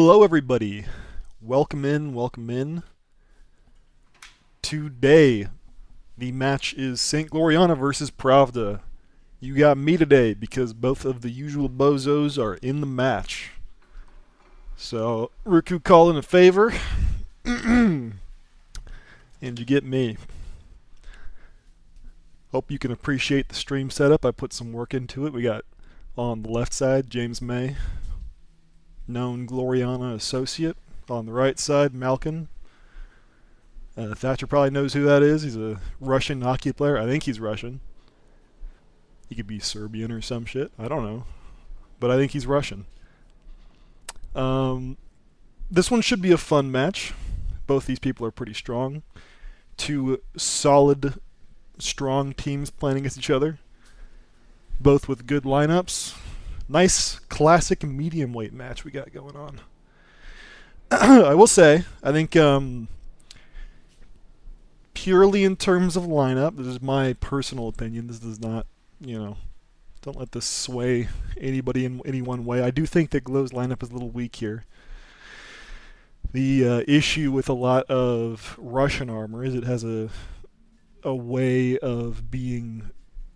Hello, everybody. Welcome in, welcome in. Today, the match is St.Gloriana versus Pravda. You got me today because both of the usual bozos are in the match. So, Ruku calling a favor, and you get me. Hope you can appreciate the stream setup. I put some work into it. We got on the left side James May, known Gloriana associate. On the right side, Malkin. Thatcher probably knows who that is. He's a Russian hockey player. I think he's Russian. He could be Serbian or some shit. I don't know. But I think he's Russian. Um, this one should be a fun match. Both these people are pretty strong. Two solid, strong teams playing against each other. Both with good lineups. Nice, classic medium weight match we got going on. I will say, I think purely in terms of lineup, this is my personal opinion. This does not, don't let this sway anybody in any one way. I do think that Glow's lineup is a little weak here. The issue with a lot of Russian armor is it has a way of being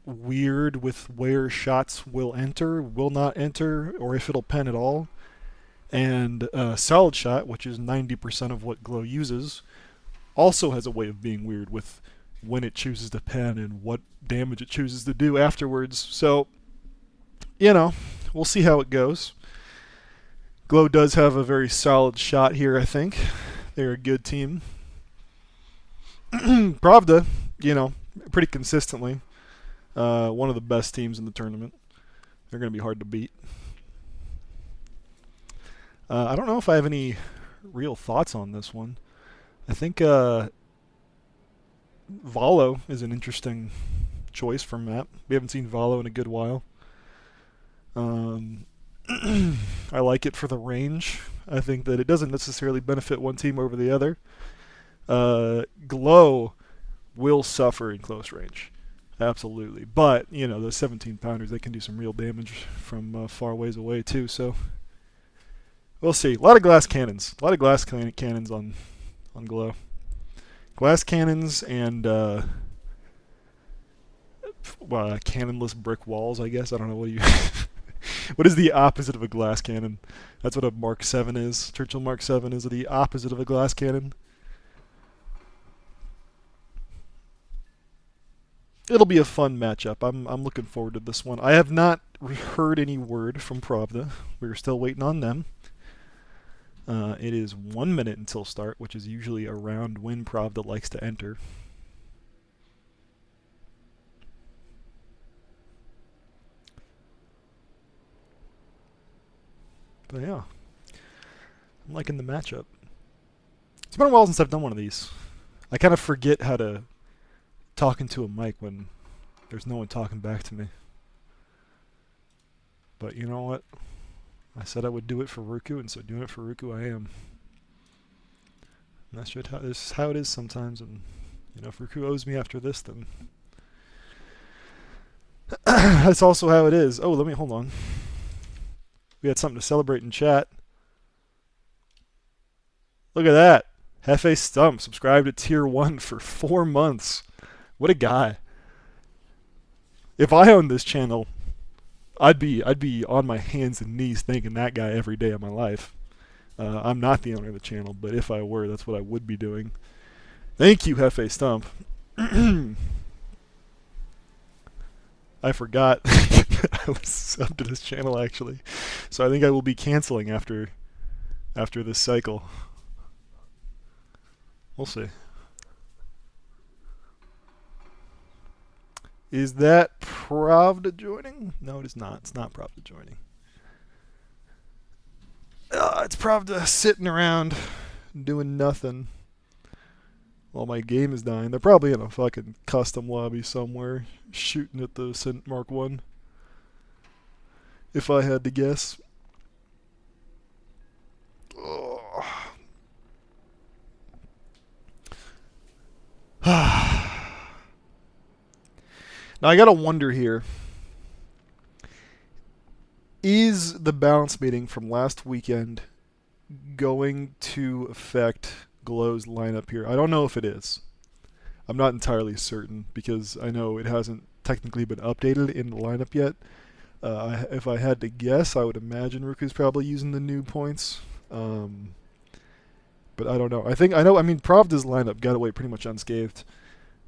weird with where shots will enter, will not enter, or if it'll pen at all. And Solid Shot, which is 90% of what Glow uses, also has a way of being weird with when it chooses to pen and what damage it chooses to do afterwards. So, we'll see how it goes. Glow does have a very solid shot here, I think. They're a good team. Pravda, pretty consistently, one of the best teams in the tournament. They're going to be hard to beat. I don't know if I have any real thoughts on this one. I think Valo is an interesting choice for map. We haven't seen Valo in a good while. I like it for the range. I think that it doesn't necessarily benefit one team over the other. Glow will suffer in close range. Absolutely. But, those 17 pounders, they can do some real damage from far ways away too, so we'll see. A lot of glass cannons. A lot of glass cannons on Glow. Glass cannons and cannonless brick walls, I guess. I don't know what do you what is the opposite of a glass cannon? That's what a Mark 7 is. Churchill Mark 7 is the opposite of a glass cannon. It'll be a fun matchup. I'm looking forward to this one. I have not heard any word from Pravda. We're still waiting on them. It is 1 minute until start, which is usually around when Pravda likes to enter. But yeah, I'm liking the matchup. It's been a while since I've done one of these. I kind of forget how to talk into a mic when there's no one talking back to me. But you know what? I said I would do it for Ruku, and so doing it for Ruku I am. And that's just this is how it is sometimes, and if Ruku owes me after this, then that's also how it is. Oh, hold on. We had something to celebrate in chat. Look at that. Hefe Stump subscribed to Tier 1 for 4 months. What a guy. If I owned this channel, I'd be on my hands and knees thanking that guy every day of my life. I'm not the owner of the channel, but if I were, that's what I would be doing. Thank you, Hefe Stump. I forgot I was subbed to this channel actually, so I think I will be canceling after this cycle. We'll see. Is that Pravda joining? No, it is not. It's not Pravda joining. It's Pravda sitting around doing nothing while my game is dying. They're probably in a fucking custom lobby somewhere shooting at the St. Mark 1. If I had to guess. Now I gotta wonder here. Is the balance meeting from last weekend going to affect Glow's lineup here? I don't know if it is. I'm not entirely certain because I know it hasn't technically been updated in the lineup yet. If I had to guess, I would imagine Ruku's probably using the new points. But I don't know. I mean, Pravda's lineup got away pretty much unscathed.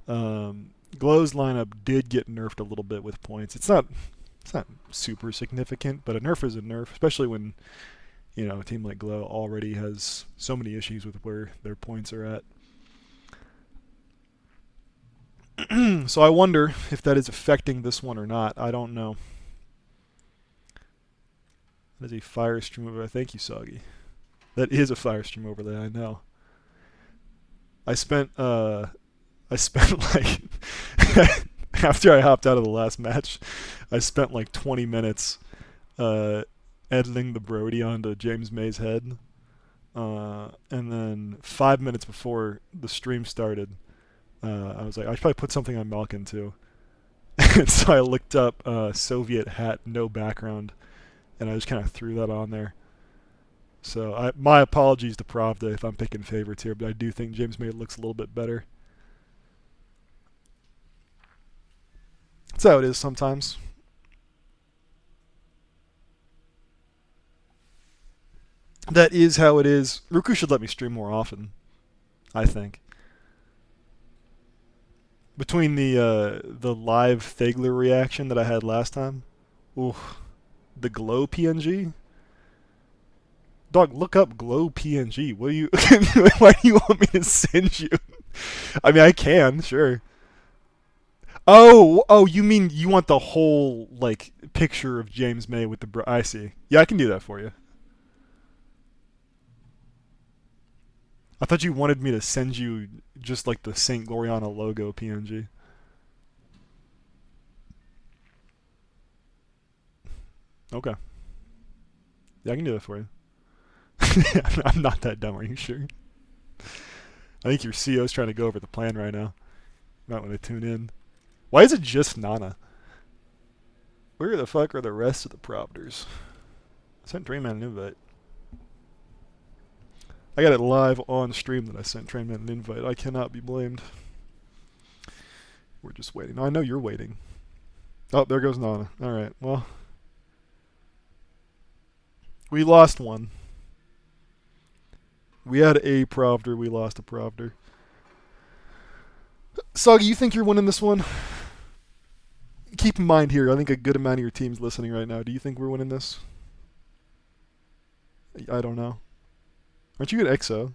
Glow's lineup did get nerfed a little bit with points. It's not super significant, but a nerf is a nerf, especially when a team like Glow already has so many issues with where their points are at. So I wonder if that is affecting this one or not. I don't know. That is a fire stream overlay. Thank you, Soggy. That is a fire stream overlay, I know. I spent like after I hopped out of the last match, I spent like 20 minutes editing the Brody onto James May's head. And then 5 minutes before the stream started, I was like, I should probably put something on Malkin too. And so I looked up Soviet hat, no background, and I just kind of threw that on there. So my apologies to Pravda if I'm picking favorites here, but I do think James May looks a little bit better. That's how it is sometimes. That is how it is. Ruku should let me stream more often, I think. Between the live Thegler reaction that I had last time, ooh, the Glow PNG. Dog, look up Glow PNG. What do you? Why do you want me to send you? I mean, I can, sure. Oh, you mean you want the whole like picture of James May with the? I see. Yeah, I can do that for you. I thought you wanted me to send you just like the St.Gloriana logo PNG. Okay. Yeah, I can do that for you. I'm not that dumb, are you sure? I think your CEO's trying to go over the plan right now. You might want to tune in. Why is it just Nana? Where the fuck are the rest of the Pravders? I sent Dreamman an invite. I got it live on stream that I sent Dreamman an invite. I cannot be blamed. We're just waiting. No, I know you're waiting. Oh, there goes Nana. Alright, well. We lost one. We had a Pravder, we lost a Pravder. Soggy, you think you're winning this one? Keep in mind here, I think a good amount of your team's listening right now. Do you think we're winning this? I don't know. Aren't you at EXO?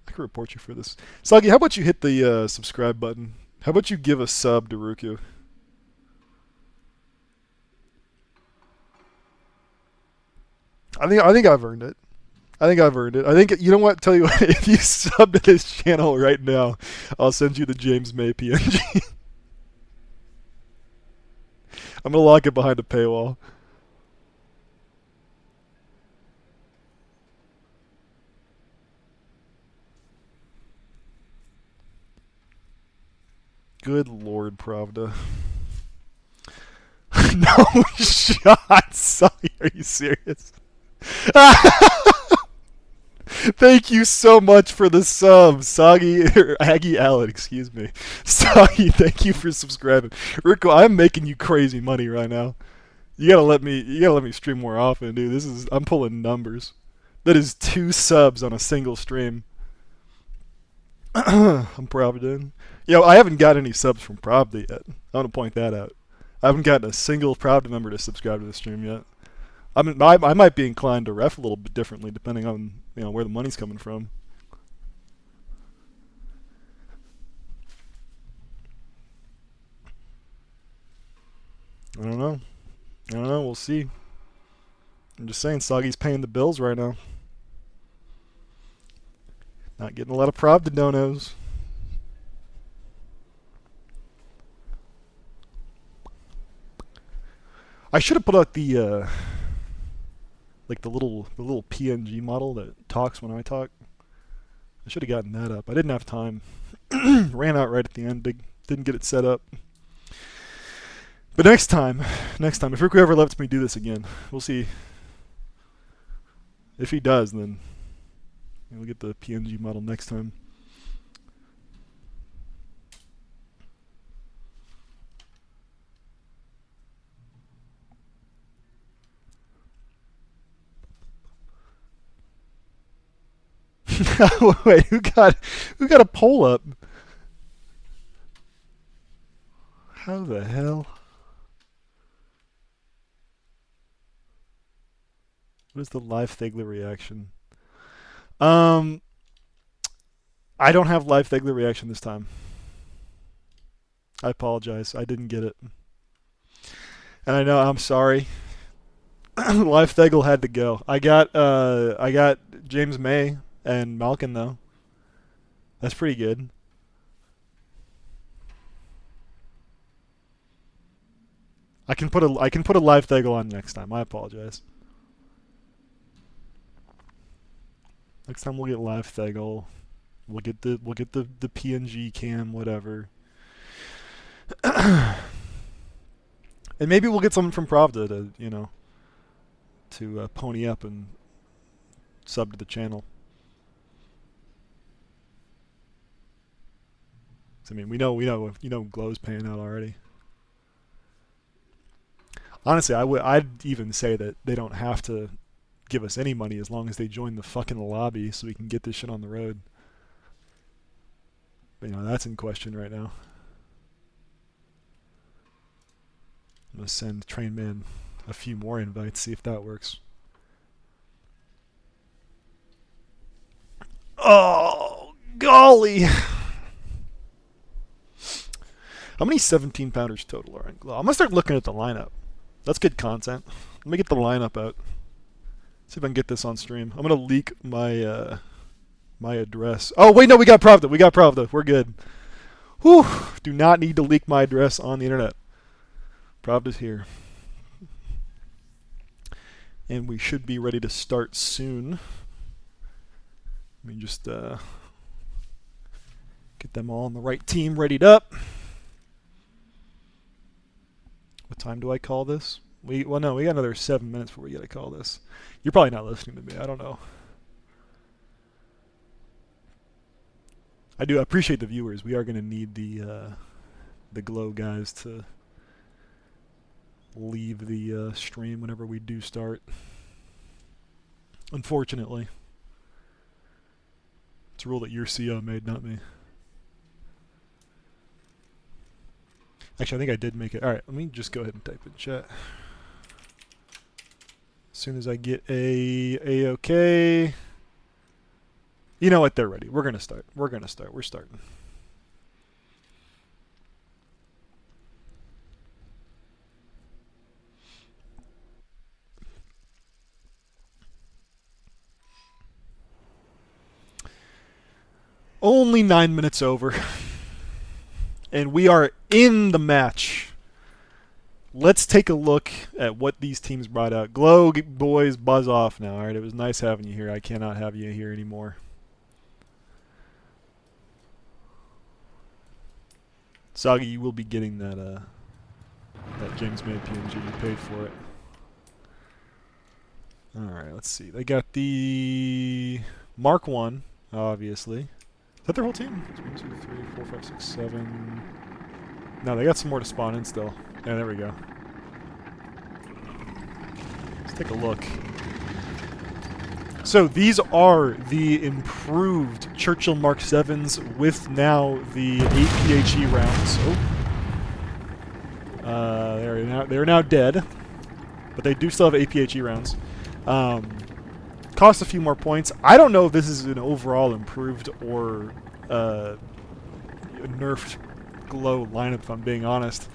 I can report you for this. Soggy, how about you hit the subscribe button? How about you give a sub to Ruku? I think I've earned it. I think, you know what? Tell you what, if you sub to this channel right now, I'll send you the James May PNG. I'm going to lock it behind a paywall. Good Lord, Pravda. No shot, Sully. Are you serious? Thank you so much for the sub, Soggy, or Aggie Allen, excuse me. Soggy, thank you for subscribing. Rico, I'm making you crazy money right now. You gotta let me stream more often, dude. I'm pulling numbers. That is 2 subs on a single stream. I'm Pravda. I haven't got any subs from Pravda yet. I want to point that out. I haven't gotten a single Pravda member to subscribe to the stream yet. I might be inclined to ref a little bit differently depending on where the money's coming from. I don't know. We'll see. I'm just saying, Soggy's paying the bills right now. Not getting a lot of Pravda donos. I should have put out the the little PNG model that talks when I talk. I should have gotten that up. I didn't have time. Ran out right at the end. Didn't get it set up. But next time, if Riku ever lets me do this again, we'll see If he does, then we'll get the PNG model next time. Wait, who got a poll up? How the hell? What is the live Thegler reaction? I don't have live Thegler reaction this time. I apologize. I didn't get it. And I know I'm sorry. Live Thegel had to go. I got James May and Malkin though. That's pretty good. I can put a live Thegel on next time. I apologize. Next time we'll get live Thegel. We'll get the PNG cam, whatever. And maybe we'll get someone from Pravda to pony up and sub to the channel. I mean, we know Glow's paying out already. Honestly, I'd even say that they don't have to give us any money as long as they join the fucking lobby so we can get this shit on the road. But, that's in question right now. I'm gonna send Trainman a few more invites, see if that works. Oh, golly! How many 17-pounders total are in Glow? I'm gonna start looking at the lineup. That's good content. Let me get the lineup out. See if I can get this on stream. I'm gonna leak my my address. Oh wait, no, we got Pravda. We got Pravda. We're good. Whew! Do not need to leak my address on the internet. Pravda's here, and we should be ready to start soon. Let me just get them all on the right team, readied up. What time do I call this? Well, no, we got another 7 minutes before we gotta call this. You're probably not listening to me. I don't know. I do appreciate the viewers. We are gonna need the Glow guys to leave the stream whenever we do start. Unfortunately, it's a rule that your CO made, not me. Actually, I think I did make it. All right, let me just go ahead and type in chat. As soon as I get a okay. You know what? They're ready. We're gonna start. We're starting. Only 9 minutes over. And we are in the match. Let's take a look at what these teams brought out. Glow boys, buzz off now. All right, it was nice having you here. I cannot have you here anymore. Sagi, you will be getting that James May PNG. You paid for it. All right, let's see. They got the Mark 1, obviously. Is that their whole team? 1, 2, 3, 4, 5, 6, 7. No, they got some more to spawn in still. Yeah, there we go. Let's take a look. So these are the improved Churchill Mark 7s with now the 8 PHE rounds. Oh. They're now dead, but they do still have 8 PHE rounds. Cost a few more points. I don't know if this is an overall improved or nerfed Glow lineup, if I'm being honest.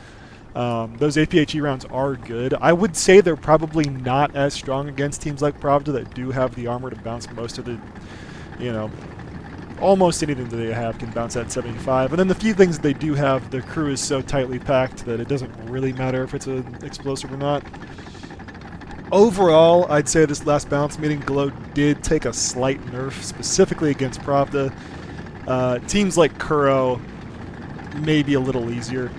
Those APHE rounds are good. I would say they're probably not as strong against teams like Pravda that do have the armor to bounce most of the, almost anything that they have can bounce at 75. And then the few things that they do have, their crew is so tightly packed that it doesn't really matter if it's an explosive or not. Overall, I'd say this last balance meeting, Glow did take a slight nerf, specifically against Pravda. Teams like Kuro may be a little easier.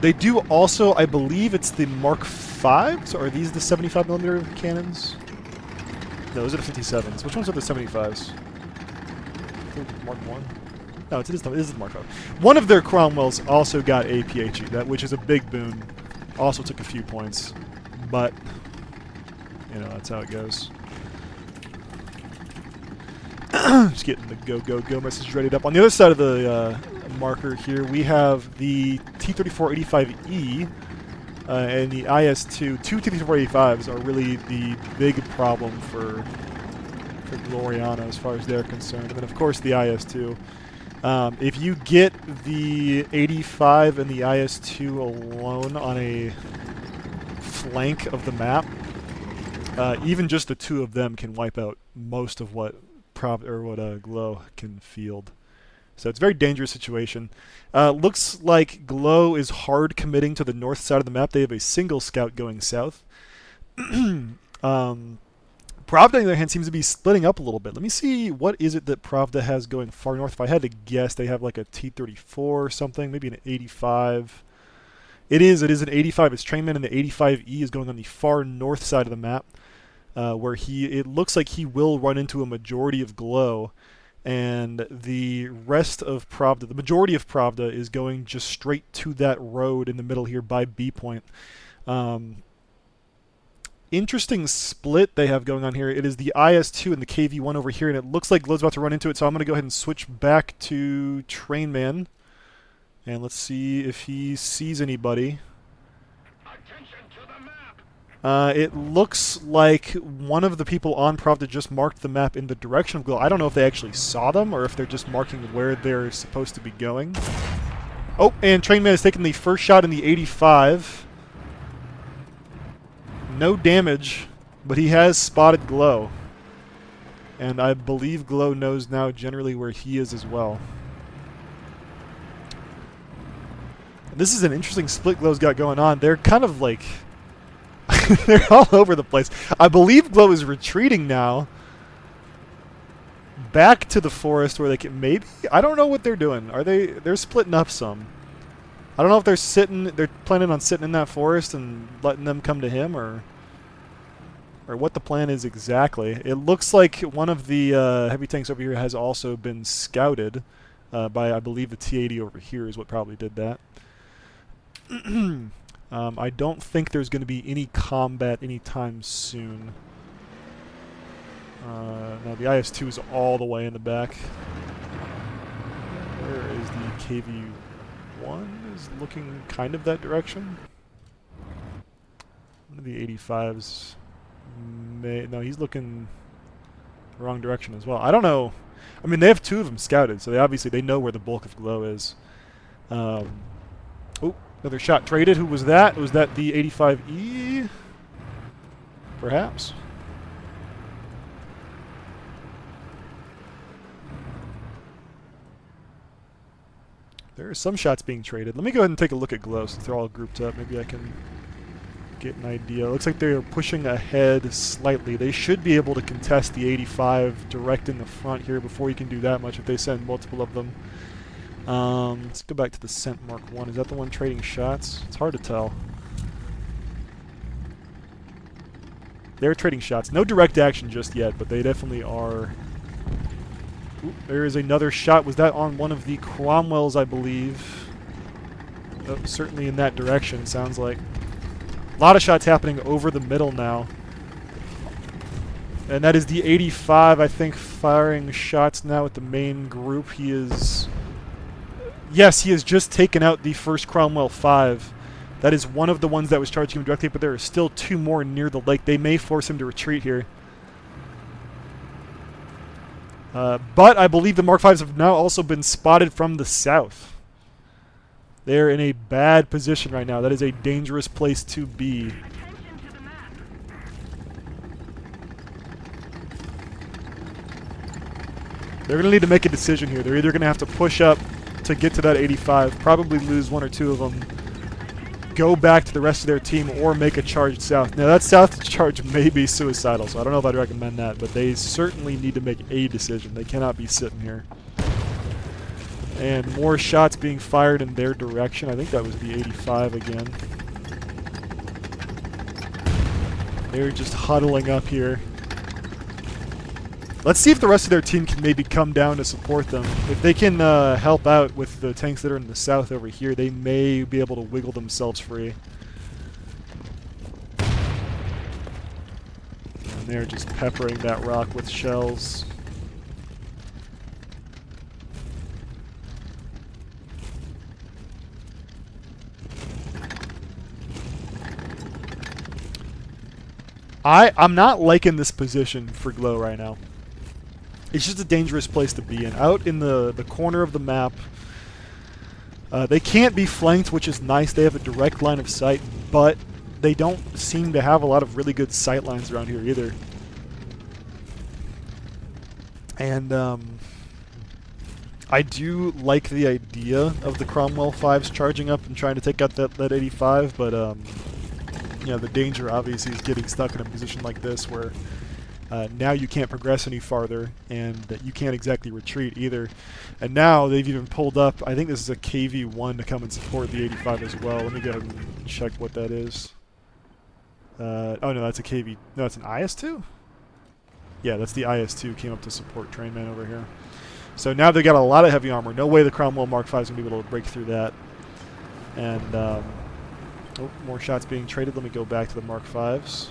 They do also, I believe it's the Mark 5s, or are these the 75mm cannons? No, those are the 57s. Which ones are the 75s? Mark 1? No, it is the Mark 5. One of their Cromwells also got a PHE, which is a big boon. Also took a few points. But, you know, that's how it goes. Just getting the go, go, go message readied up. On the other side of the marker here, we have the T-3485E and the IS-2. Two T-3485s are really the big problem for Gloriana as far as they're concerned. And then, of course, the IS-2. If you get the 85 and the IS-2 alone on a flank of the map, even just the two of them can wipe out most of what Glow can field. So it's a very dangerous situation. Looks like Glow is hard committing to the north side of the map. They have a single scout going south. Pravda, on the other hand, seems to be splitting up a little bit. Let me see, what is it that Pravda has going far north? If I had to guess, they have like a T-34 or something, maybe an 85. It is an 85. It's Trainman, and the 85E is going on the far north side of the map, where it looks like he will run into a majority of Glow, and the rest of Pravda, the majority of Pravda, is going just straight to that road in the middle here by B point. Interesting split they have going on here. It is the IS-2 and the KV-1 over here, and it looks like Glow's about to run into it, so I'm going to go ahead and switch back to Trainman. And let's see if he sees anybody. It looks like one of the people on Pravda just marked the map in the direction of Glow. I don't know if they actually saw them or if they're just marking where they're supposed to be going. Oh, and Trainman has taken the first shot in the 85. No damage, but he has spotted Glow. And I believe Glow knows now generally where he is as well. This is an interesting split Glow's got going on. They're kind of like... they're all over the place. I believe Glow is retreating now. Back to the forest where they can maybe... I don't know what they're doing. They're splitting up some. I don't know if they're planning on sitting in that forest and letting them come to him, or what the plan is exactly. It looks like one of the heavy tanks over here has also been scouted by, I believe, the T-80 over here is what probably did that. I don't think there's going to be any combat anytime soon. Now the IS-2 is all the way in the back. Where is the KV-1? Is looking kind of that direction. One of the 85s no, he's looking the wrong direction as well. I don't know. I mean, they have two of them scouted, so they know where the bulk of Glow is. Oh, another shot traded. Who was that? Was that the 85E? Perhaps. There are some shots being traded. Let me go ahead and take a look at Glow since they're all grouped up. Maybe I can get an idea. It looks like they're pushing ahead slightly. They should be able to contest the 85 direct in the front here before you can do that much if they send multiple of them. Let's go back to the Scent Mark 1. Is that the one trading shots? It's hard to tell. They're trading shots. No direct action just yet, but they definitely are. Ooh, there is another shot. Was that on one of the Cromwells, I believe? Oh, certainly in that direction, sounds like. A lot of shots happening over the middle now. And that is the 85, I think, firing shots now at the main group. He is... Yes, he has just taken out the first Cromwell 5. That is one of the ones that was charging him directly, but there are still two more near the lake. They may force him to retreat here. But I believe the Mark 5s have now also been spotted from the south. They're in a bad position right now. That is a dangerous place to be. They're going to need to make a decision here. They're either going to have to push up to get to that 85, probably lose one or two of them, go back to the rest of their team, or make a charge south. Now, that south charge may be suicidal, so I don't know if I'd recommend that, but they certainly need to make a decision. They cannot be sitting here. And more shots being fired in their direction. I think that was the 85 again. They're just huddling up here. Let's see if the rest of their team can maybe come down to support them. If they can help out with the tanks that are in the south over here, they may be able to wiggle themselves free. And they're just peppering that rock with shells. I'm not liking this position for Glow right now. It's just a dangerous place to be in. Out in the corner of the map, they can't be flanked, which is nice. They have a direct line of sight, but they don't seem to have a lot of really good sight lines around here either. And I do like the idea of the Cromwell 5s charging up and trying to take out that 85, but you know, the danger obviously is getting stuck in a position like this where now you can't progress any farther, and you can't exactly retreat either. And now they've even pulled up, I think this is a KV-1 to come and support the 85 as well. Let me go ahead and check what that is. Oh no, that's a KV, no, it's an IS-2? Yeah, that's the IS-2 came up to support Trainman over here. So now they got a lot of heavy armor. No way the Cromwell Mark 5 is going to be able to break through that. And, oh, more shots being traded. Let me go back to the Mark 5s.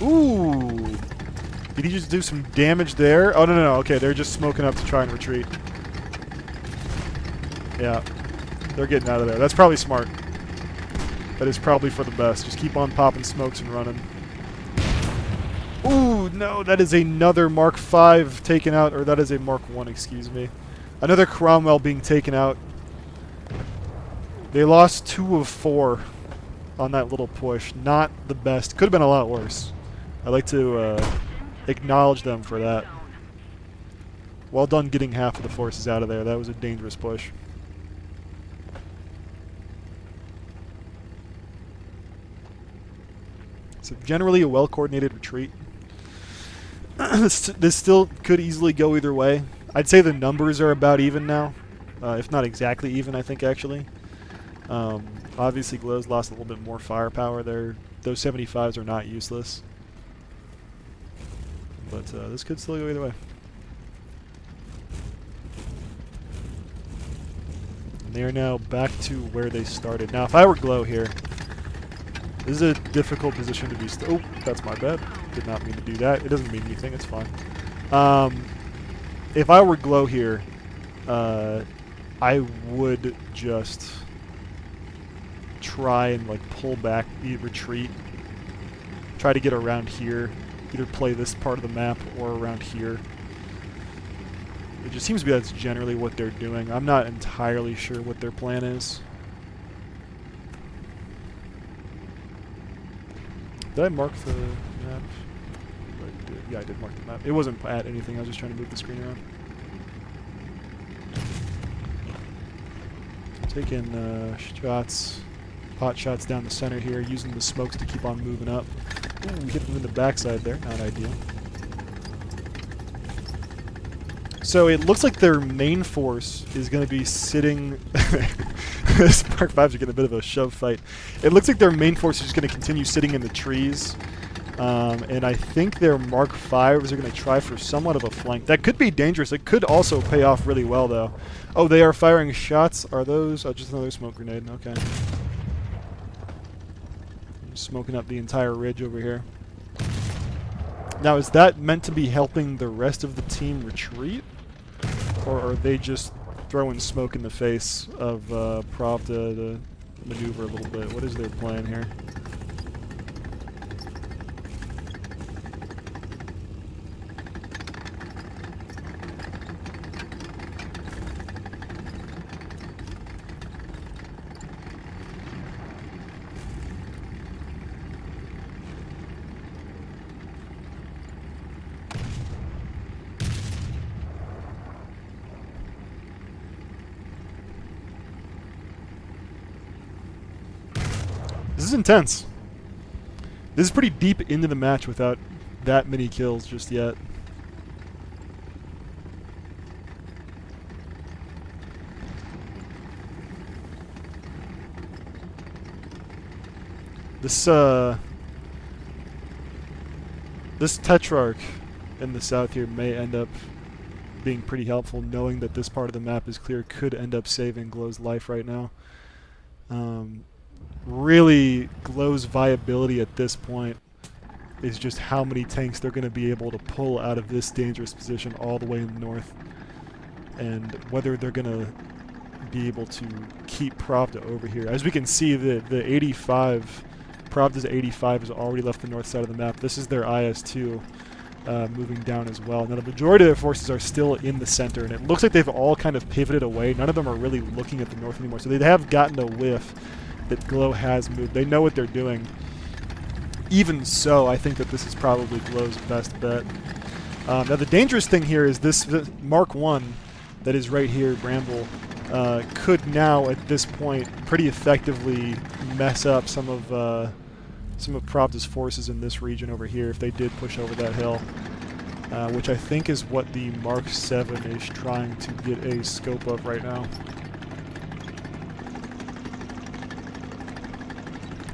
Ooh! Did he just do some damage there? Oh, no. Okay, they're just smoking up to try and retreat. Yeah. They're getting out of there. That's probably smart. That is probably for the best. Just keep on popping smokes and running. Ooh, no, that is another Mark 5 taken out. Or that is a Mark 1, excuse me. Another Cromwell being taken out. They lost 2 of 4 on that little push. Not the best. Could have been a lot worse. I'd like to acknowledge them for that. Well done getting half of the forces out of there. That was a dangerous push. So generally a well-coordinated retreat. This still could easily go either way. I'd say the numbers are about even now. If not exactly even, I think, actually. Obviously, Glow's lost a little bit more firepower there. Those 75s are not useless. But this could still go either way. And they are now back to where they started. Now, if I were Glow here, this is a difficult position to be oh, that's my bad. Did not mean to do that. It doesn't mean anything. It's fine. If I were Glow here, I would just try and like pull back, retreat, try to get around here, either play this part of the map or around here. It just seems to be that's generally what they're doing. I'm not entirely sure what their plan is. Did I mark the map? Yeah, I did mark the map. It wasn't at anything, I was just trying to move the screen around. Taking shots, pot shots down the center here, using the smokes to keep on moving up. Ooh, we hit them in the backside there, not ideal. So it looks like their main force is going to be sitting... This Mark 5s are getting a bit of a shove fight. It looks like their main force is just going to continue sitting in the trees. And I think their Mark 5s are going to try for somewhat of a flank. That could be dangerous. It could also pay off really well, though. Oh, they are firing shots. Are those? Oh, just another smoke grenade. Okay. I'm smoking up the entire ridge over here. Now, is that meant to be helping the rest of the team retreat? Or are they just throwing smoke in the face of Pravda to maneuver a little bit? What is their plan here? This is intense. This is pretty deep into the match without that many kills just yet. This, This Tetrarch in the south here may end up being pretty helpful, knowing that this part of the map is clear, could end up saving Glow's life right now. Really, Glow's viability at this point is just how many tanks they're going to be able to pull out of this dangerous position all the way in the north, and whether they're going to be able to keep Pravda over here. As we can see, the 85, Pravda's 85 has already left the north side of the map. This is their IS-2 moving down as well. Now the majority of their forces are still in the center, and it looks like they've all kind of pivoted away. None of them are really looking at the north anymore, so they have gotten a whiff that Glow has moved. They know what they're doing. Even so, I think that this is probably Glow's best bet. Now the dangerous thing here is this Mark 1 that is right here, Bramble, could now at this point pretty effectively mess up some of Pravda's forces in this region over here if they did push over that hill, which I think is what the Mark 7 is trying to get a scope of right now.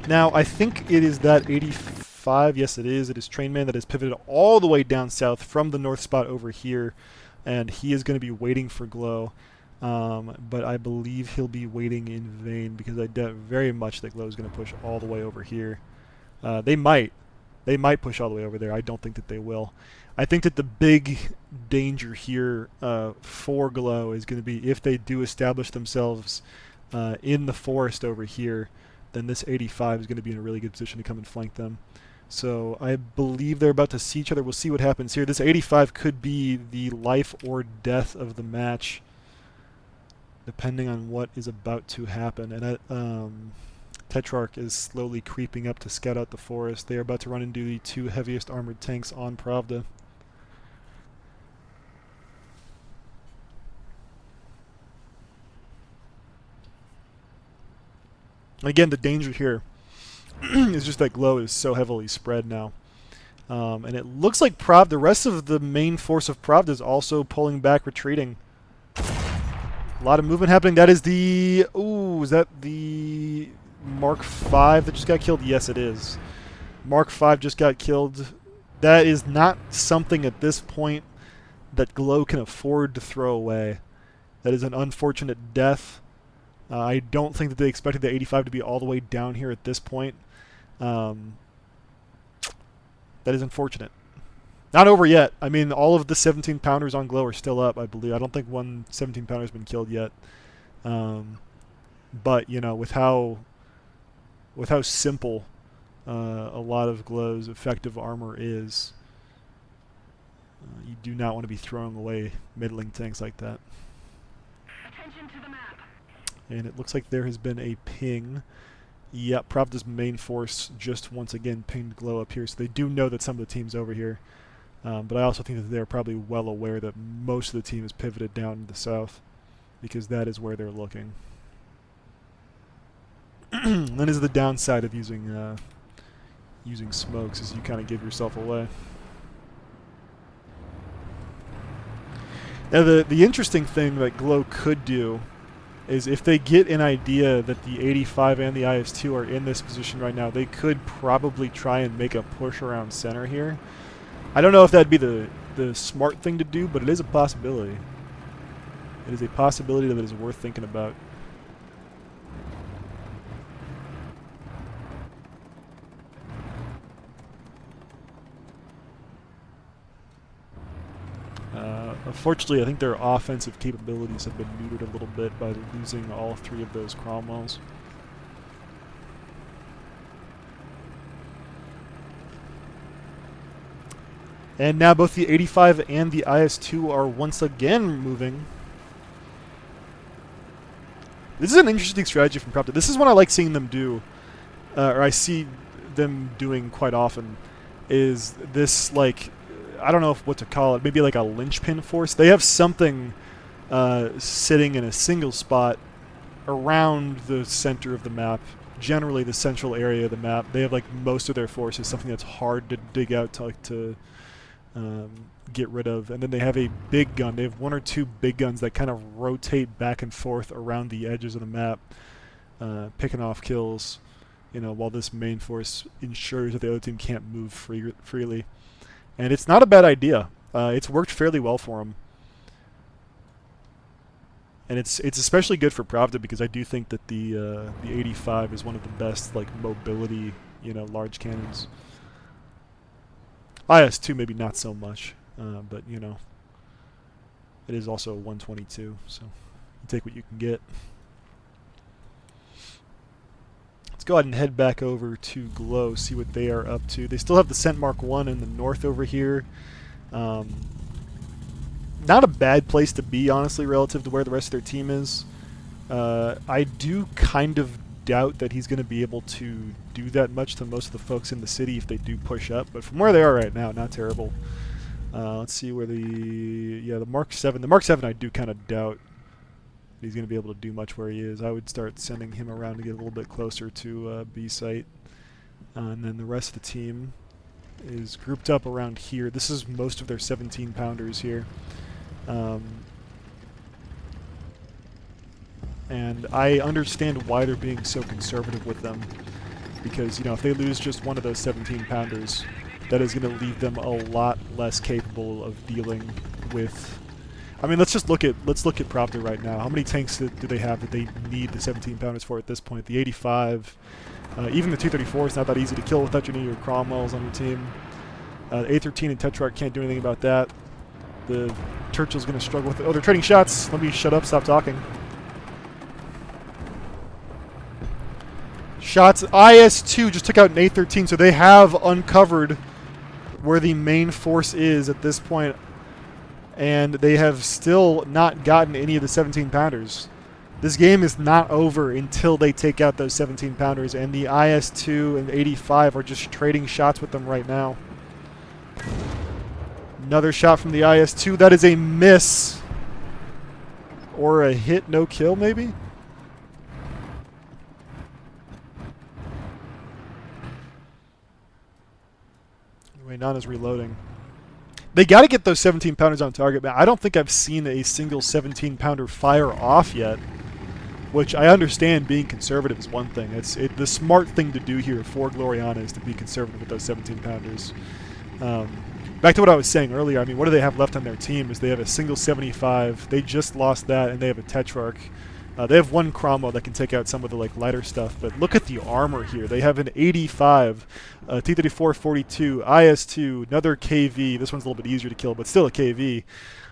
Now, I think it is that 85, yes it is Trainman that has pivoted all the way down south from the north spot over here, and he is going to be waiting for Glow, but I believe he'll be waiting in vain because I doubt very much that Glow is going to push all the way over here. They might push all the way over there. I don't think that they will. I think that the big danger here for Glow is going to be if they do establish themselves in the forest over here, then this 85 is going to be in a really good position to come and flank them. So I believe they're about to see each other. We'll see what happens here. This 85 could be the life or death of the match, depending on what is about to happen. And Tetrarch is slowly creeping up to scout out the forest. They are about to run into the two heaviest armored tanks on Pravda. Again, the danger here is just that Glow is so heavily spread now. And it looks like the rest of the main force of Pravda is also pulling back, retreating. A lot of movement happening. That is the... Ooh, is that the Mark 5 that just got killed? Yes, it is. Mark 5 just got killed. That is not something at this point that Glow can afford to throw away. That is an unfortunate death. I don't think that they expected the 85 to be all the way down here at this point. That is unfortunate. Not over yet. I mean, all of the 17-pounders on Glow are still up, I believe. I don't think one 17-pounder has been killed yet. But, you know, with how simple a lot of Glow's effective armor is, you do not want to be throwing away middling tanks like that. Attention to the map. And it looks like there has been a ping. Yep, Pravda's main force just once again pinged Glow up here, so they do know that some of the team's over here. But I also think that they're probably well aware that most of the team is pivoted down to the south, because that is where they're looking. That is the downside of using using smokes, is you kind of give yourself away. Now the interesting thing that Glow could do is if they get an idea that the 85 and the IS-2 are in this position right now, they could probably try and make a push around center here. I don't know if that'd be the smart thing to do, but it is a possibility. It is a possibility that is worth thinking about. Unfortunately, I think their offensive capabilities have been neutered a little bit by losing all three of those Cromwells. And now both the 85 and the IS-2 are once again moving. This is an interesting strategy from Pravda. This is what I like seeing them do, or I see them doing quite often, is this, like, I don't know what to call it, maybe like a linchpin force. They have something sitting in a single spot around the center of the map, generally the central area of the map. They have like most of their forces, something that's hard to dig out to get rid of. And then they have a big gun. They have one or two big guns that kind of rotate back and forth around the edges of the map, picking off kills, you know, while this main force ensures that the other team can't move freely. And it's not a bad idea. It's worked fairly well for him. And it's especially good for Pravda because I do think that the 85 is one of the best like mobility, large cannons. IS-2 maybe not so much, but it is also a 122, so you take what you can get. Let's go ahead and head back over to Glow, see what they are up to. They still have the Scent Mark 1 in the north over here. Not a bad place to be, honestly, relative to where the rest of their team is. I do kind of doubt that he's going to be able to do that much to most of the folks in the city if they do push up, but from where they are right now, not terrible. Let's see where the Mark 7. The Mark 7 I do kind of doubt he's going to be able to do much where he is. I would start sending him around to get a little bit closer to B site. And then the rest of the team is grouped up around here. This is most of their 17 pounders here. And I understand why they're being so conservative with them, because if they lose just one of those 17 pounders, that is going to leave them a lot less capable of dealing with. I mean, let's look at Pravda right now. How many tanks do they have that they need the 17 pounders for at this point? The 85, even the 234 is not that easy to kill without any of your Cromwells on your team. The A13 and Tetrarch can't do anything about that. The Churchill's going to struggle with it. Oh, they're trading shots. Let me shut up. Stop talking. Shots. IS-2 just took out an A13, so they have uncovered where the main force is at this point, and they have still not gotten any of the 17 pounders. This game is not over until they take out those 17 pounders, and the IS-2 and 85 are just trading shots with them right now. Another shot from the IS-2. That is a miss. Or a hit, no kill, maybe? Anyway, Nana's reloading. They got to get those 17 pounders on target, man. I don't think I've seen a single 17 pounder fire off yet. Which I understand being conservative is one thing. The smart thing to do here for Gloriana is to be conservative with those 17 pounders. Back to what I was saying earlier, I mean, what do they have left on their team is they have a single 75. They just lost that, and they have a Tetrarch. They have one Cromwell that can take out some of the lighter stuff, but look at the armor here. They have an 85, T-34 42, IS-2, another KV. This one's a little bit easier to kill, but still a KV.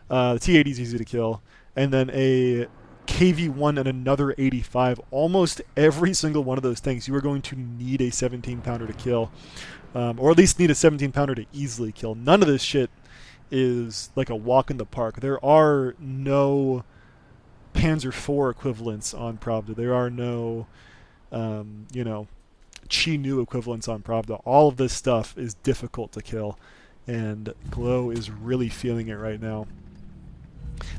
The T-80 is easy to kill. And then a KV-1 and another 85. Almost every single one of those things, you are going to need a 17-pounder to kill. Or at least need a 17-pounder to easily kill. None of this shit is like a walk in the park. There are no Panzer IV equivalents on Pravda. There are no, Chi Nu equivalents on Pravda. All of this stuff is difficult to kill, and Glow is really feeling it right now.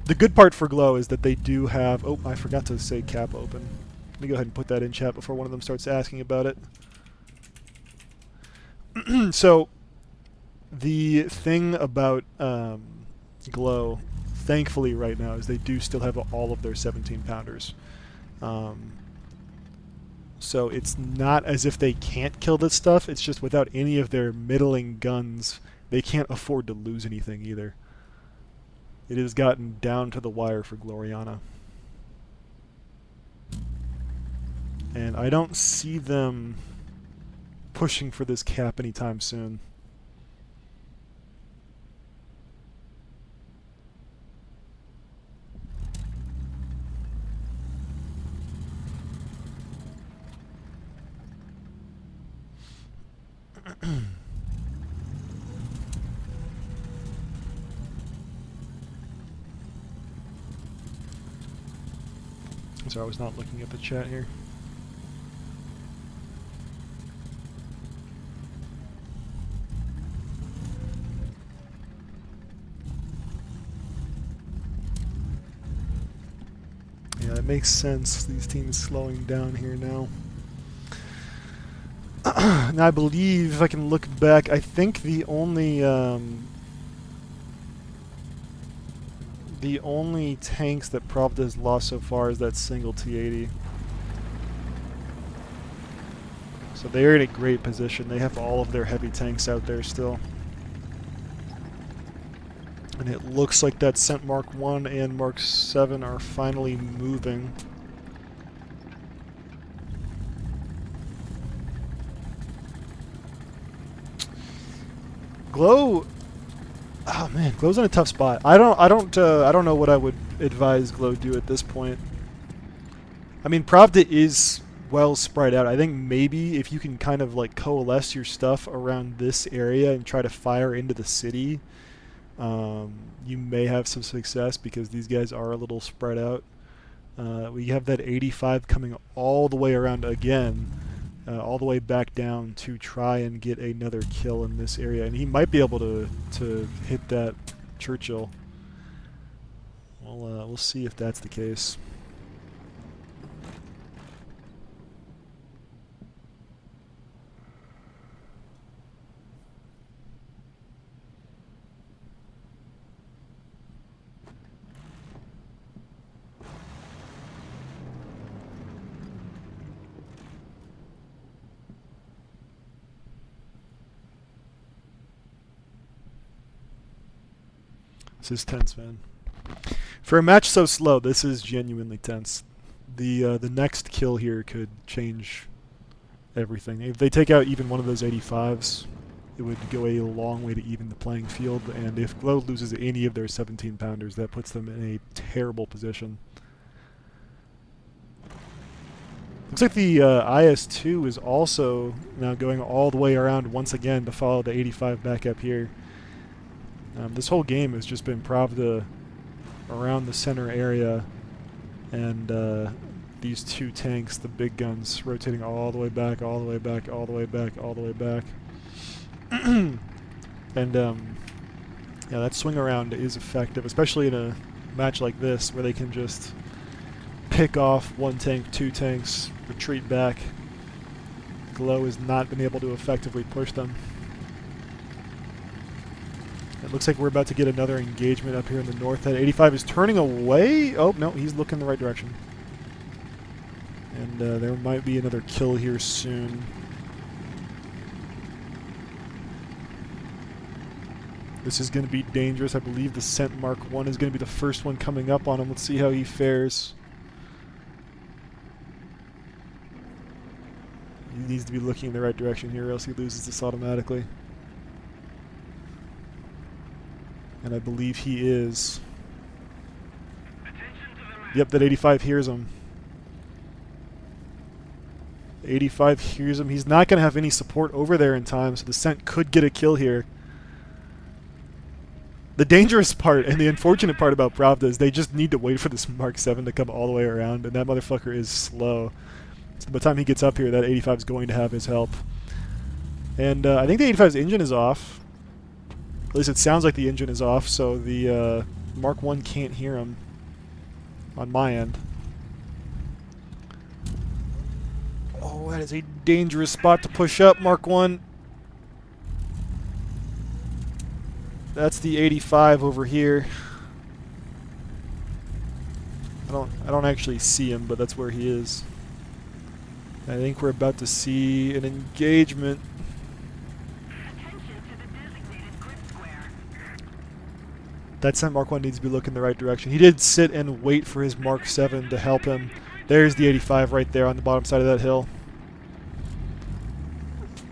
The good part for Glow is that they do have... Oh, I forgot to say cap open. Let me go ahead and put that in chat before one of them starts asking about it. So, the thing about Glow, thankfully right now, is they do still have all of their 17-pounders. So it's not as if they can't kill this stuff, it's just without any of their middling guns, they can't afford to lose anything either. It has gotten down to the wire for Gloriana. And I don't see them pushing for this cap anytime soon. Sorry, I was not looking at the chat here. Yeah, it makes sense. These teams slowing down here now. And I believe, if I can look back, I think the only tanks that Pravda has lost so far is that single T-80. So they're in a great position. They have all of their heavy tanks out there still. And it looks like that Scent Mark 1 and Mark 7 are finally moving. Glow, oh man, Glow's in a tough spot. I don't know what I would advise Glow do at this point. I mean, Pravda is well spread out. I think maybe if you can kind of like coalesce your stuff around this area and try to fire into the city, you may have some success because these guys are a little spread out. We have that 85 coming all the way around again, all the way back down to try and get another kill in this area, and he might be able to hit that Churchill. We'll see if that's the case. This is tense, man. For a match so slow, this is genuinely tense. The next kill here could change everything. If they take out even one of those 85s, it would go a long way to even the playing field. And if Glow loses any of their 17 pounders, that puts them in a terrible position. Looks like the IS-2 is also now going all the way around once again to follow the 85 back up here. This whole game has just been Pravda around the center area, and these two tanks, the big guns, rotating all the way back, all the way back, all the way back, all the way back. And yeah, that swing around is effective, especially in a match like this where they can just pick off one tank, two tanks, retreat back. Glow has not been able to effectively push them. It looks like we're about to get another engagement up here in the north. That 85 is turning away. Oh, no, he's looking the right direction. And there might be another kill here soon. This is going to be dangerous. I believe the Scent Mark 1 is going to be the first one coming up on him. Let's see how he fares. He needs to be looking in the right direction here, or else he loses this automatically. And I believe he is. Yep, that 85 hears him. 85 hears him. He's not going to have any support over there in time, so the Scent could get a kill here. The dangerous part and the unfortunate part about Pravda is they just need to wait for this Mark 7 to come all the way around, and that motherfucker is slow. So by the time he gets up here, that 85 is going to have his help. And I think the 85's engine is off. At least it sounds like the engine is off, so the Mark 1 can't hear him on my end. Oh, that is a dangerous spot to push up, Mark 1. That's the 85 over here. I don't actually see him, but that's where he is. I think we're about to see an engagement. That Scent Mark 1 needs to be looking the right direction. He did sit and wait for his Mark 7 to help him. There's the 85 right there on the bottom side of that hill.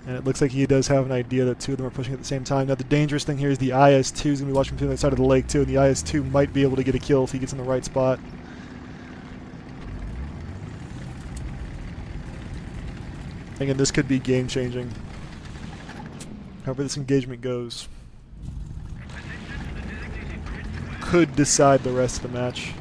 And it looks like he does have an idea that two of them are pushing at the same time. Now the dangerous thing here is the IS-2 is going to be watching from the other side of the lake too, and the IS-2 might be able to get a kill if he gets in the right spot. Again, this could be game-changing. However this engagement goes could decide the rest of the match.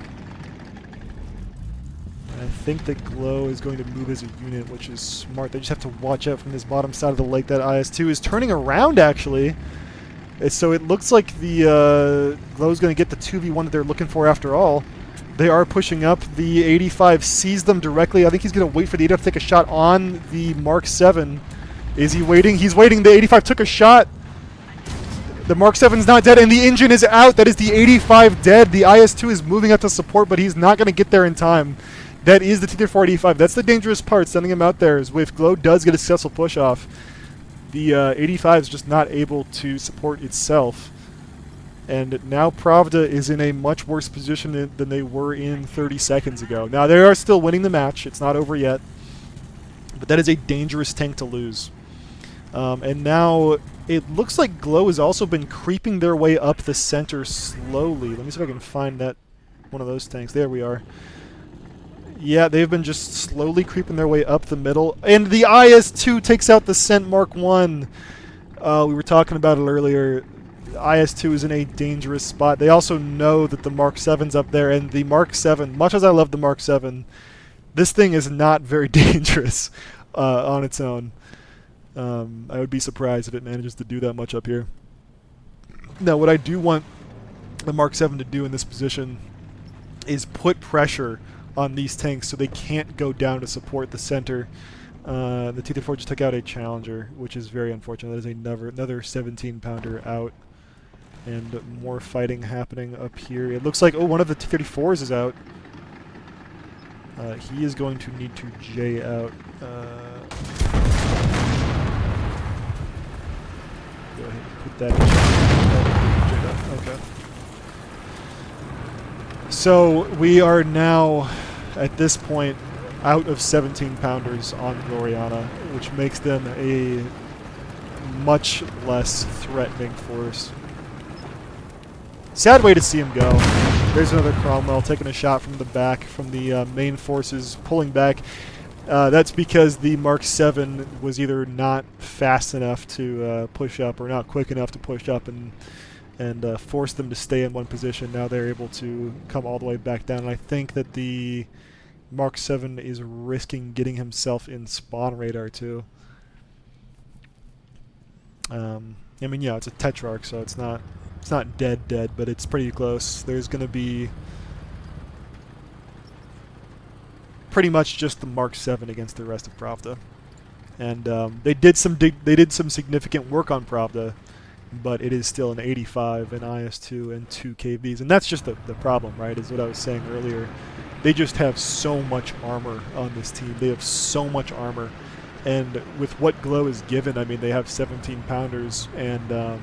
And I think that Glow is going to move as a unit, which is smart. They just have to watch out from this bottom side of the lake. That IS-2 is turning around, actually. So it looks like the Glow's going to get the 2v1 that they're looking for after all. They are pushing up. The 85 sees them directly. I think he's going to wait for the 85 to take a shot on the Mark 7. Is he waiting? He's waiting. The 85 took a shot. The Mark 7's not dead, and the engine is out. That is the 85 dead. The IS-2 is moving up to support, but he's not going to get there in time. That is the T-34 85. That's the dangerous part, sending him out there, is if Glow does get a successful push-off, the 85 is just not able to support itself. And now Pravda is in a much worse position than they were in 30 seconds ago. Now, they are still winning the match. It's not over yet. But that is a dangerous tank to lose. And now it looks like Glow has also been creeping their way up the center slowly. Let me see if I can find that one of those tanks. There we are. Yeah, they've been just slowly creeping their way up the middle. And the IS-2 takes out the Cent Mark 1. We were talking about it earlier. IS-2 is in a dangerous spot. They also know that the Mark 7's up there, and the Mark 7, much as I love the Mark 7, this thing is not very dangerous on its own. I would be surprised if it manages to do that much up here. Now, what I do want the Mark 7 to do in this position is put pressure on these tanks so they can't go down to support the center. The T-34 just took out a Challenger, which is very unfortunate. That is another 17-pounder out. And more fighting happening up here. It looks like, oh, one of the T-34s is out. He is going to need to J out. Go ahead and put that in. Okay. So we are now, at this point, out of 17-pounders on Gloriana, which makes them a much less threatening force. Sad way to see him go. There's another Cromwell taking a shot from the back, from the main forces, pulling back. That's because the Mark 7 was either not fast enough to push up or not quick enough to push up and force them to stay in one position. Now they're able to come all the way back down. And I think that the Mark 7 is risking getting himself in spawn radar too. I mean, yeah, it's a Tetrarch, so it's not dead, but it's pretty close. There's going to be pretty much just the Mark 7 against the rest of Pravda. And they did some significant work on Pravda, but it is still an 85, an IS-2, and 2 KVs. And that's just the problem, right, is what I was saying earlier. They just have so much armor on this team. They have so much armor. And with what Glow is given, I mean, they have 17-pounders, and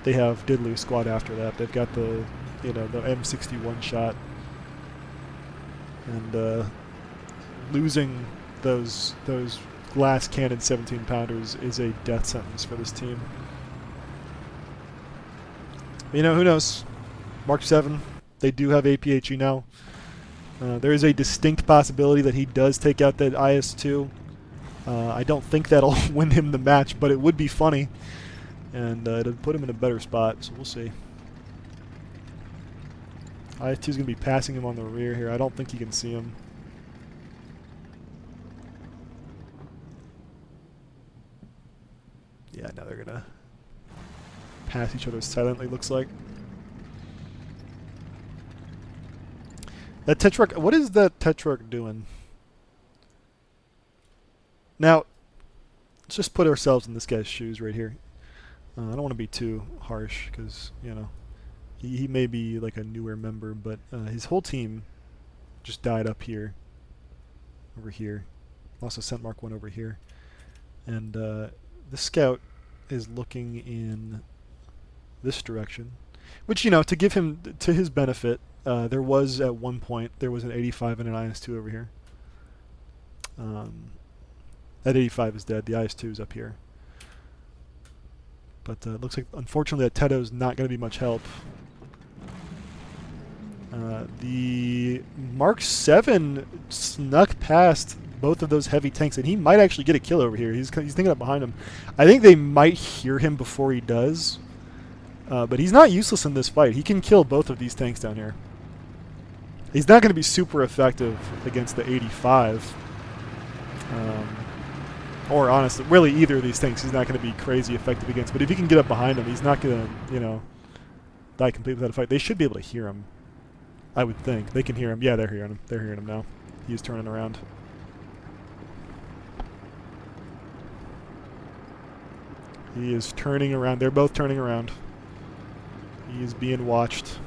they have Diddley Squad after that. They've got the M61 shot. And losing those glass cannon 17-pounders is a death sentence for this team. But, who knows? Mark 7, they do have APHE now. There is a distinct possibility that he does take out that IS-2. I don't think that'll win him the match, but it would be funny. And it'll put him in a better spot, so we'll see. IS-2 is going to be passing him on the rear here. I don't think he can see him. Yeah, now they're going to pass each other silently, looks like. That Tetrarch, what is that Tetrarch doing? Now, let's just put ourselves in this guy's shoes right here. I don't want to be too harsh because, he may be like a newer member, but his whole team just died up here, over here. Also sent Mark 1 over here. And the scout is looking in this direction, which, to give him, to his benefit, there was at one point, there was an 85 and an IS-2 over here. That 85 is dead. The IS-2 is up here. But it looks like, unfortunately, that Tedo's not going to be much help. The Mark 7 snuck past both of those heavy tanks, and he might actually get a kill over here. He's thinking up behind him. I think they might hear him before he does. But he's not useless in this fight. He can kill both of these tanks down here. He's not going to be super effective against the 85. Or honestly, really either of these tanks he's not going to be crazy effective against. But if he can get up behind him, he's not going to, die completely without a fight. They should be able to hear him, I would think. They can hear him. Yeah, they're hearing him. They're hearing him now. He's turning around. He is turning around. They're both turning around. He is being watched.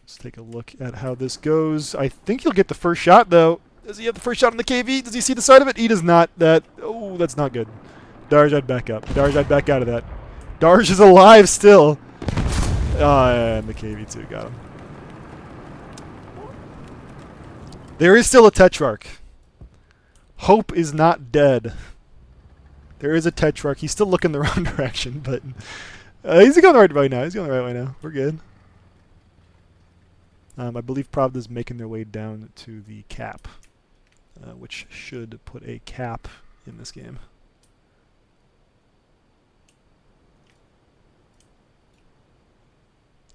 Let's take a look at how this goes. I think he'll get the first shot, though. Does he have the first shot on the KV? Does he see the side of it? He does not. Oh, that's not good. Darjad back up. Darjad back out of that. Darsh is alive still. And the KV2 got him. There is still a Tetrarch. Hope is not dead. There is a Tetrarch. He's still looking the wrong direction, but he's going the right way now. He's going the right way now. We're good. I believe Pravda's making their way down to the cap, which should put a cap in this game.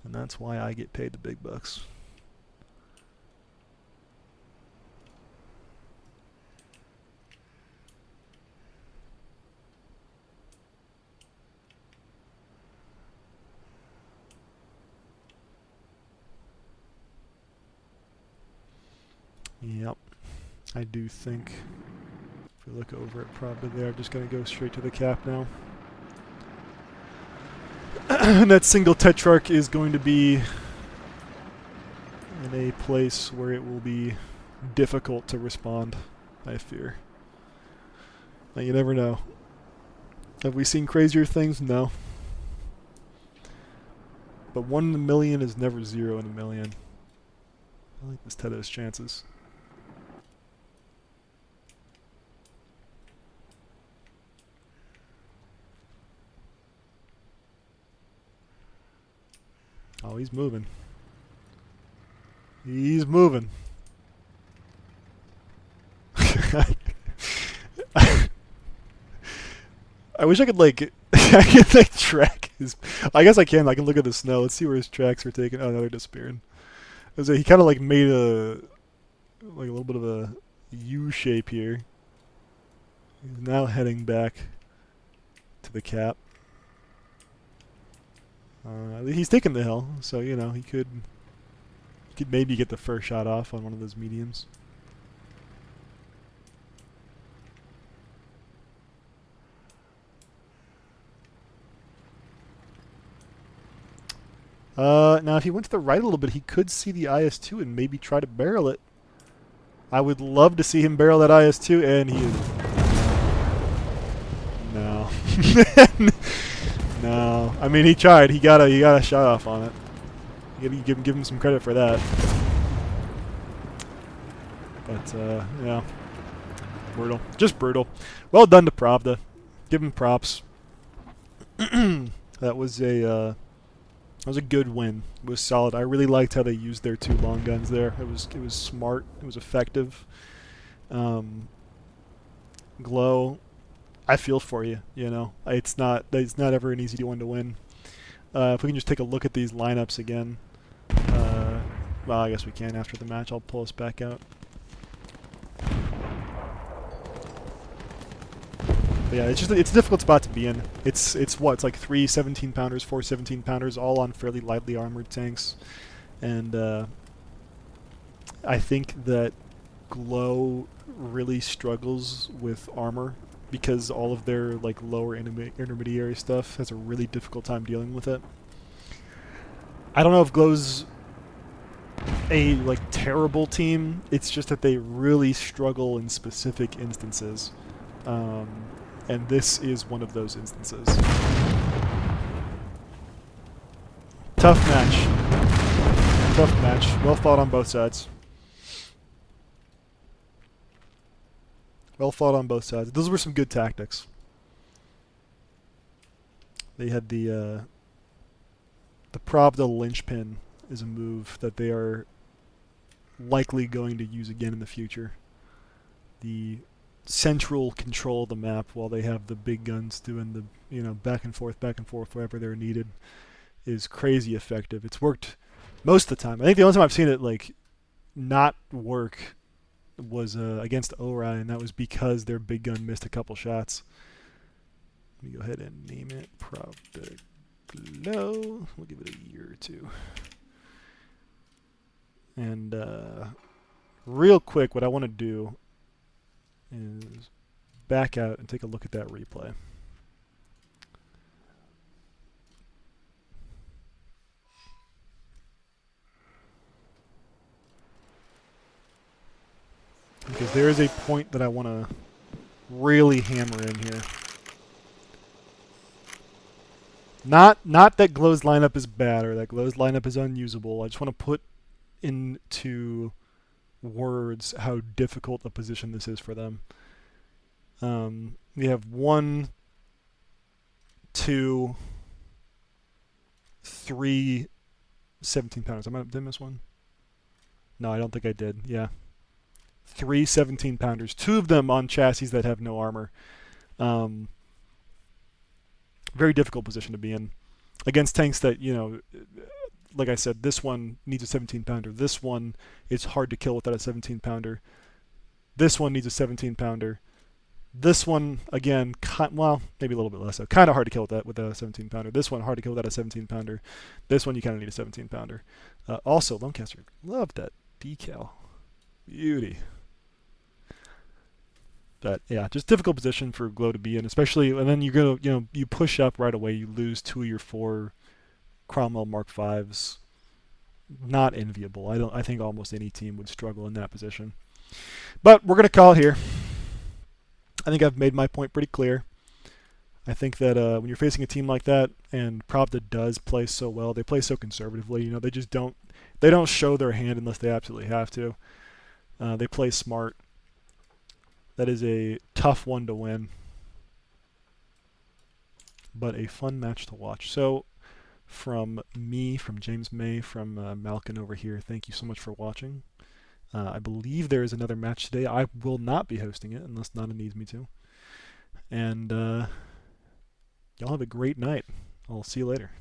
And that's why I get paid the big bucks. Yep. I do think, if we look over at Pravda there, I'm just going to go straight to the cap now. And that single Tetrarch is going to be in a place where it will be difficult to respond, I fear. Now, you never know. Have we seen crazier things? No. But 1 in a million is never 0 in a million. I like this Tedo's chances. Oh, he's moving. He's moving. I wish I could like I could like track his. I guess I can. I can look at the snow. Let's see where his tracks are taken. Oh no, they're disappearing. He kind of like made a little bit of a U shape here. He's now heading back to the cap. He's taking the hill, so you know he could maybe get the first shot off on one of those mediums. Now if he went to the right a little bit, he could see the IS-2 and maybe try to barrel it. I would love to see him barrel that IS-2, and he is. No. No. I mean, he tried. He got a shot off on it. You gotta give him some credit for that. But yeah, brutal. Just brutal. Well done to Pravda. Give him props. That was a good win. It was solid. I really liked how they used their 2 long guns there. It was smart. It was effective. Glow, I feel for you. You know, it's not ever an easy one to win. If we can just take a look at these lineups again. Well, I guess we can after the match. I'll pull us back out. But yeah, it's a difficult spot to be in. It's what? It's like 3 17-pounders, 4 17-pounders, all on fairly lightly armored tanks. And I think that Glow really struggles with armor because all of their like lower intermediary stuff has a really difficult time dealing with it. I don't know if Glow's a like terrible team. It's just that they really struggle in specific instances. And this is one of those instances. Tough match. Tough match. Well fought on both sides. Well fought on both sides. Those were some good tactics. They had the Pravda linchpin is a move that they are likely going to use again in the future. The central control of the map while they have the big guns doing the back and forth wherever they're needed is crazy effective. It's worked most of the time. I think the only time I've seen it like not work was against Ori, and that was because their big gun missed a couple shots. Let me go ahead and name it Pravda Glow. We'll give it a year or two. And real quick, what I want to do is back out and take a look at that replay. Because there is a point that I want to really hammer in here. Not that Glow's lineup is bad or that Glow's lineup is unusable. I just want to put into words how difficult a position this is for them. We have one, two, three 17 pounders. Did I miss one? No, I don't think I did. Yeah. Three 17 pounders. Two of them on chassis that have no armor. Um, very difficult position to be in against tanks that, like I said, this one needs a 17 pounder. This one is hard to kill without a 17 pounder. This one needs a 17 pounder. This one again, well, maybe a little bit less. So kind of hard to kill with a 17 pounder. This one hard to kill without a 17 pounder. This one you kind of need a 17 pounder. Also, Lancaster, love that decal, beauty. But yeah, just difficult position for Glow to be in, especially, and then you push up right away. You lose two of your four Cromwell Mark Fives. Not enviable. I think almost any team would struggle in that position. But we're gonna call it here. I think I've made my point pretty clear. I think that when you're facing a team like that, and Pravda does play so well, they play so conservatively. They just don't show their hand unless they absolutely have to. They play smart. That is a tough one to win, but a fun match to watch. So, from me, from James May, from Malkin over here, thank you so much for watching. I believe there is another match today. I will not be hosting it unless Nana needs me to. And y'all have a great night. I'll see you later.